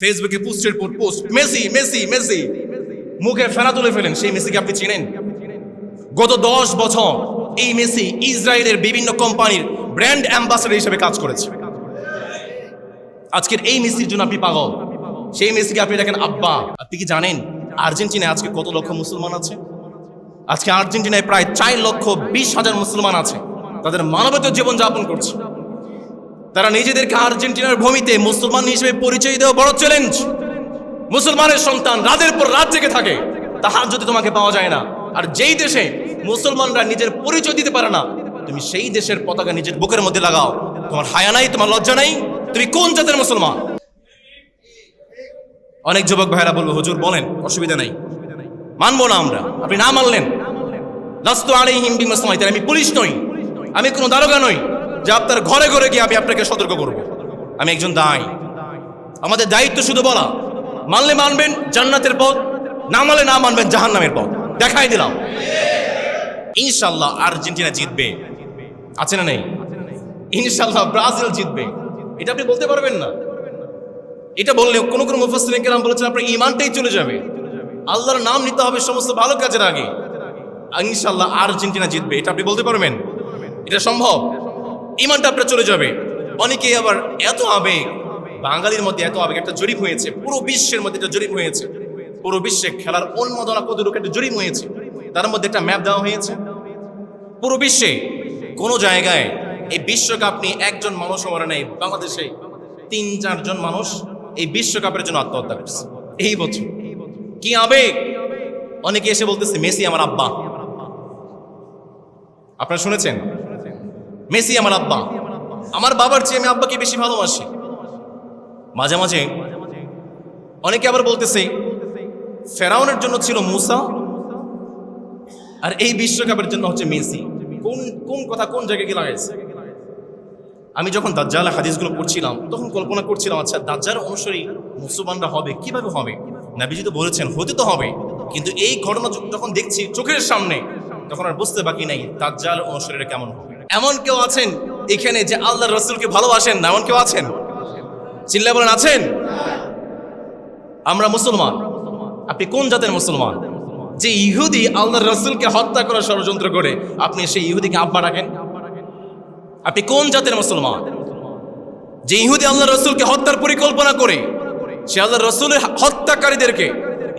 ফেসবুকে পোস্টের পর পোস্ট, মেসি মেসি মেসি, মুখে ফেনা তুলে ফেলেন। সেই মেসিকে আপনি চিনেন? গত 10 বছর এই মেসি ইসরায়েলের বিভিন্ন কোম্পানির ব্র্যান্ড অ্যাম্বাসেডর হিসেবে কাজ করেছে। আজকের এই মেসির জন্য আপনি পাগল। সেই মেসিকে আপনি দেখেন আব্বা। আপনি কি জানেন আর্জেন্টিনায় আজকে কত লক্ষ মুসলমান আছে? আজকে আর্জেন্টিনায় প্রায় 4,20,000 মুসলমান আছে। তাদের মানবতার জীবন যাপন করছে। তারা নিজেদেরকে আর্জেন্টিনার ভূমিতে মুসলমান হিসেবে পরিচয় দেওয়া বড় চ্যালেঞ্জ। মুসলমানের সন্তান রাতের পর রাত জেগে থাকে, তাহার যদি তোমাকে পাওয়া যায় না। আর যেই দেশে মুসলমানরা নিজের পরিচয় দিতে পারে না, তুমি সেই দেশের পতাকা নিজের বুকের মধ্যে লাগাও। তোমার হায়া নাই, তোমার লজ্জা নাই? তুমি কোন জাতের মুসলমান? অনেক যুবক ভাইরা বলবো, হুজুর বলেন, অসুবিধা নাই, মানবো না আমরা। আপনি না মানলেন, লাস্তু আলাইহিম বিমুসাইতির, আমি পুলিশ নই, আমি কোনো দারোগা নই যে আপনার ঘরে ঘরে গিয়ে আমি আপনাকে সতর্ক করব। আমি একজন দায়ী। আমাদের দায়িত্ব শুধু বলা, মানলে মানবেন জান্নাতের পথ, না মানলে না মানবেন জাহান্নামের পথ। দেখাই দিলাম। ইনশাআল্লাহ আর্জেন্টিনা জিতবে, আছে না নেই? ইনশাআল্লাহ ব্রাজিল জিতবে, এটা আপনি বলতে পারবেন না। এটা বললে কোনো কোনো মুফাসসিরিন কেরাম বলেছেন আপনার ঈমানটাই চলে যাবে। আল্লাহর নাম নিতে হবে সমস্ত ভালো কাজের আগে। ইনশাআল্লাহ আর্জেন্টিনা জিতবে, এটা আপনি বলতে পারবেন? এটা সম্ভব? ঈমানটা আপনার চলে যাবে। অনেকেই আবার এত আবেগ, বাঙালির মধ্যে এত আবেগ, একটা জরিপ হয়েছে পুরো বিশ্বের মধ্যে, একটা জরিপ হয়েছে পুরো বিশ্বে খেলার উন্মাদনা কতটুকু, একটা জরিপ হয়েছে। তার মধ্যে একটা ম্যাপ দেওয়া হয়েছে। পুরো বিশ্বে কোনো জায়গায় এই বিশ্বকাপ নিয়ে একজন মানুষ মরে নাই। বাংলাদেশে 3-4 জন মানুষ এই বিশ্বকাপের জন্য আত্মহত্যা করছে এই বছর। কি আবেগ! অনেকে এসে বলতেছে মেসি আমার আব্বা। আপনারা শুনেছেন? মেসি আমার আব্বা, আমার বাবার চেয়ে আমি আব্বাকে বেশি ভালোবাসি। মাঝে মাঝে অনেকে আবার বলতেছে ফেরাউনের জন্য ছিল মুসা, আর এই বিশ্বকাপের জন্য হচ্ছে মেসি। কোন কোন কথা কোন জায়গায় গিয়ে লাগাইছে? আমি যখন দাজ্জালের হাদিসগুলো পড়ছিলাম তখন কল্পনা করছিলাম, আচ্ছা দাজ্জালের অনুসারী মুসলমানরা হবে কিভাবে হবে? নবীজি তো বলেছেন হতে তো হবে, কিন্তু এই ঘটনা যখন দেখছি চোখের সামনে তখন আর বুঝতে বাকি নাই দাজ্জাল অনুসারীরা কেমন হবে। এমন কেউ আছেন এখানে যে আল্লাহর রাসূলকে ভালোবাসেন না? এমন কেউ আছেন? চিল্লায় বলেন আছেন? আমরা মুসলমান। আপনি কোন জাতের মুসলমান? যে ইহুদি আল্লাহর রাসূলকে হত্যা করার ষড়যন্ত্র করে আপনি সেই ইহুদিকে আব্বা ডাকেন? আপনি কোন জাতের মুসলমান? যে ইহুদি আল্লাহর রাসূলকে হত্যার পরিকল্পনা করে সে আল্লাহর রাসূলের হত্যাকারীদেরকে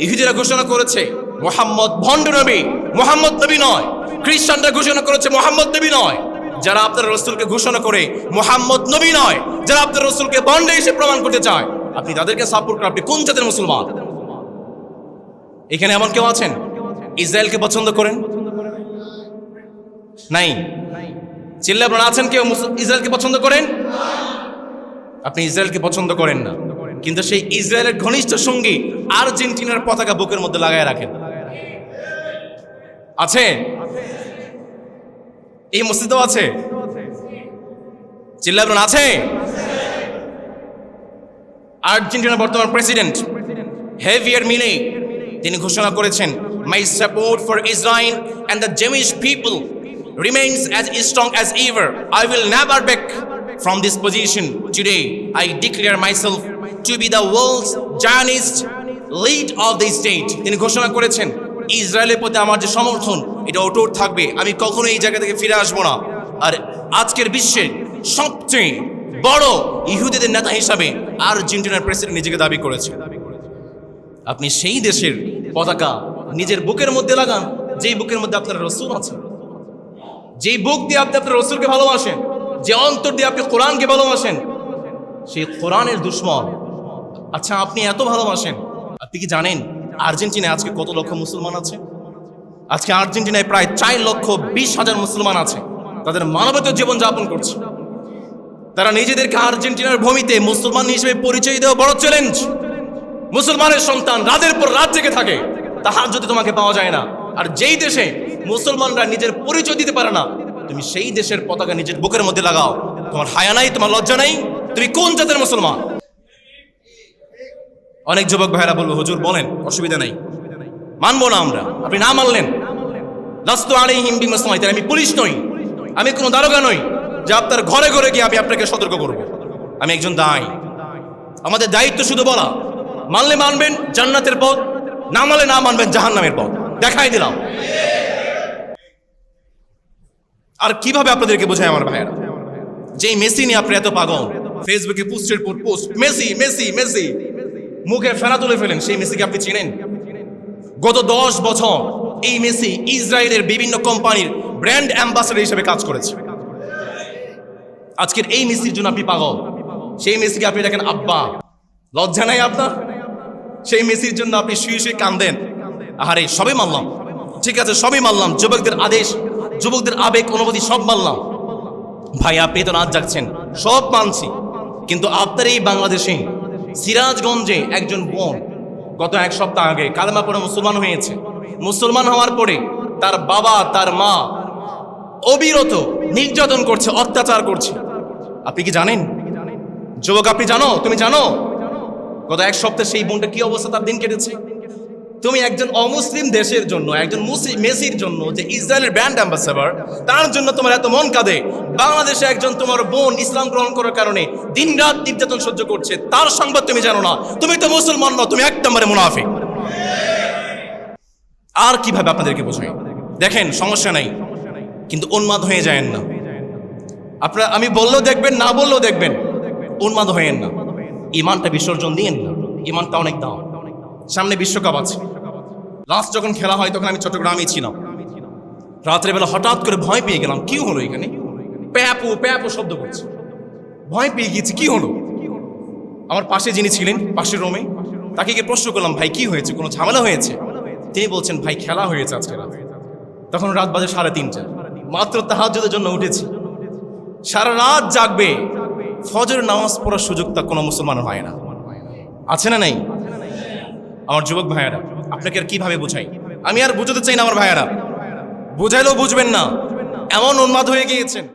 ইহুদিরা ঘোষণা করেছে মুহাম্মদ ভণ্ড নবী, মুহাম্মদ নবী নয়। খ্রিস্টানরা ঘোষণা করেছে মুহাম্মদ নবী নয়। যারা আপনার রাসূলকে ঘোষণা করে মুহাম্মদ নবী নয়, যারা আপনার রাসূলকে ভণ্ড হিসেবে প্রমাণ করতে চায়, আপনি তাদেরকে সাপোর্ট করেন। আপনি কোন জাতের মুসলমান? এখানে এমন কেউ আছেন ইসরায়েলকে পছন্দ করেন? নাই। চিল্লায় আপনারা আছেন কেউ ইসরায়েলকে পছন্দ করেন? আপনি ইসরায়েলকে পছন্দ করেন না, কিন্তু সেই ইসরায়েলের ঘনিষ্ঠ সঙ্গী আর্জেন্টিনার পতাকা বুকের মধ্যে লাগায় রাখেন। আছে? এই মসজিদেও আছে। চিল্লায় আপনারা আছে? আর্জেন্টিনার বর্তমান প্রেসিডেন্ট হেভিয়ার মিলেই তিনি ঘোষণা করেছেন, my support for Israel and the Jewish people remains as strong as ever. I will never back from this position. Today, I declare myself to be the world's Zionist lead of the state. তিনি ঘোষণা করেছেন ইসরায়েলের প্রতি আমার যে সমর্থন এটা অটুট থাকবে, আমি কখনো এই জায়গা থেকে ফিরে আসবো না। আর আজকের বিশ্বের সবচেয়ে বড় ইহুদিদের নেতা হিসাবে আর্জেন্টিনার প্রেসিডেন্ট নিজেকে দাবি করেছে। আপনি সেই দেশের পতাকা নিজের বুকের মধ্যে লাগান যেই বুকের মধ্যে আপনার রাসূল আছে, যেই বুক দিয়ে আপনি আপনার রাসূলকে ভালোবাসেন, যে অন্তর দিয়ে আপনি কোরআনকে ভালোবাসেন, সেই কোরআনের দুশ্মন। আচ্ছা আপনি এত ভালোবাসেন, আপনি কি জানেন আর্জেন্টিনায় আজকে কত লক্ষ মুসলমান আছে? আজকে আর্জেন্টিনায় প্রায় 4,20,000 মুসলমান আছে। তাদের মানবতার জীবন যাপন করছে। তারা নিজেদেরকে আর্জেন্টিনার ভূমিতে মুসলমান হিসেবে পরিচয় দেওয়া বড় চ্যালেঞ্জ। মুসলমানের সন্তান রাতের পর রাত জেগে থাকে, তাহার যদি তোমাকে পাওয়া যায় না। আর যেই দেশে মুসলমানরা নিজের পরিচয় দিতে পারে না, তুমি সেই দেশের পতাকা নিজের বুকের মধ্যে লাগাও। তোমার হায়া নাই, তোমার লজ্জা নাই? তুমি কোন জাতের মুসলমান? অনেক যুবক ভাইরা বলবো, হুজুর বলেন, অসুবিধা নাই, মানবো না আমরা। আপনি না মানলেন, লাস্তু আলাইহিম বিমুসাইতির, আমি পুলিশ নই, আমি কোনো দারোগা নই যে আপনার ঘরে ঘরে গিয়ে আমি আপনাকে সতর্ক করব। আমি একজন দায়ী। আমাদের দায়িত্ব শুধু বলা, মানলে মানবেন জান্নাতের পথ, না মানলে না মানবেন জাহান্নামের পথ। দেখাই দিলাম। আর কিভাবে আপনাদেরকে বোঝায় আমার ভাইয়েরা, যেই মেসি নিয়ে আপনি এত পাগল, ফেসবুকে পোস্টের পর পোস্ট, মেসি মেসি মেসি, মুখে ফেনা তুলে ফেলেন। সেই মেসিকে আপনি চিনেন? গত 10 বছর এই মেসি ইসরায়েলের বিভিন্ন কোম্পানির ব্র্যান্ড অ্যাম্বাসেডর হিসেবে কাজ করেছে। আজকের এই মেসির জন্য আপনি পাগল, সেই মেসিকে আপনি দেখেন আব্বা। লজ্জা নাই আপনার? সেই মেসির জন্য আপনি শুয়ে শুয়ে কান্দেন। আহারে, সবই মানলাম, ঠিক আছে, সবই মানলাম, যুবকদের আদেশ, যুবকদের আবেগ অনুভূতি সব মানলাম। ভাই আপনি তো রাত জাগছেন, সব মানছি, কিন্তু আপনার এই বাংলাদেশে সিরাজগঞ্জে একজন বোন গত 1 সপ্তাহ আগে কালেমা পড়ে মুসলমান হয়েছে। মুসলমান হওয়ার পরে তার বাবা তার মা অবিরত নির্যাতন করছে, অত্যাচার করছে। আপনি কি জানেন? যুবক আপনি জানো? তুমি জানো গত 1 সপ্তাহে সেই বোনটা কি অবস্থা তার দিন কেটেছে? তুমি একজন অমুসলিম দেশের জন্য, একজন মেসির জন্য, যে ইসরায়েলের ব্র্যান্ড অ্যাম্বাসেডর, তার জন্য তোমার এত মন কাঁদে। বাংলাদেশে একজন তোমার বোন ইসলাম গ্রহণ করার কারণে দিনরাত নির্যাতন সহ্য করছে, তার সংবাদ তুমি জানো না। তুমি তো মুসলমান নও, তুমি 1 নম্বরে মুনাফিক। আর কিভাবে আপনাদেরকে বোঝাই? দেখেন, সমস্যা নাই, কিন্তু উন্মাদ হয়ে যায়েন না আপনারা। আমি বললেও দেখবেন, না বললেও দেখবেন, উন্মাদ হয়েন না। ইমানটা বিসর্জন দিয়েন না, ইমানটা অনেক দাম। সামনে বিশ্বকাপ আছে। লাস্ট যখন খেলা হয় তখন আমি চট্টগ্রামেই ছিলাম। রাত্রেবেলা হঠাৎ করে ভয় পেয়ে গেলাম। কি হলো এখানে? প্যাপু প্যাপু শব্দ করছে, ভয় পেয়ে গিয়েছি। কি হলো? আমার পাশে যিনি ছিলেন, পাশের রুমে, তাকে গিয়ে প্রশ্ন করলাম, ভাই কি হয়েছে, কোনো ঝামেলা হয়েছে? তিনি বলছেন, ভাই খেলা হয়েছে আজকে রাতে। তখন রাত বাজে 3:30, মাত্র তাহাজ্জুদের জন্য উঠেছি। সারা রাত জাগবে, ফজর নামাজ পড়ার সুযোগ তা কোনো মুসলমান হয় না। আছে না নাই? আমার যুবক ভাইয়েরা, আপনাকে আর কিভাবে বোঝাই? আমি আর বুঝতে চাই না আমার ভাইয়েরা, বুঝাইলেও বুঝবেন না, এমন উন্মাদ হয়ে গিয়েছেন।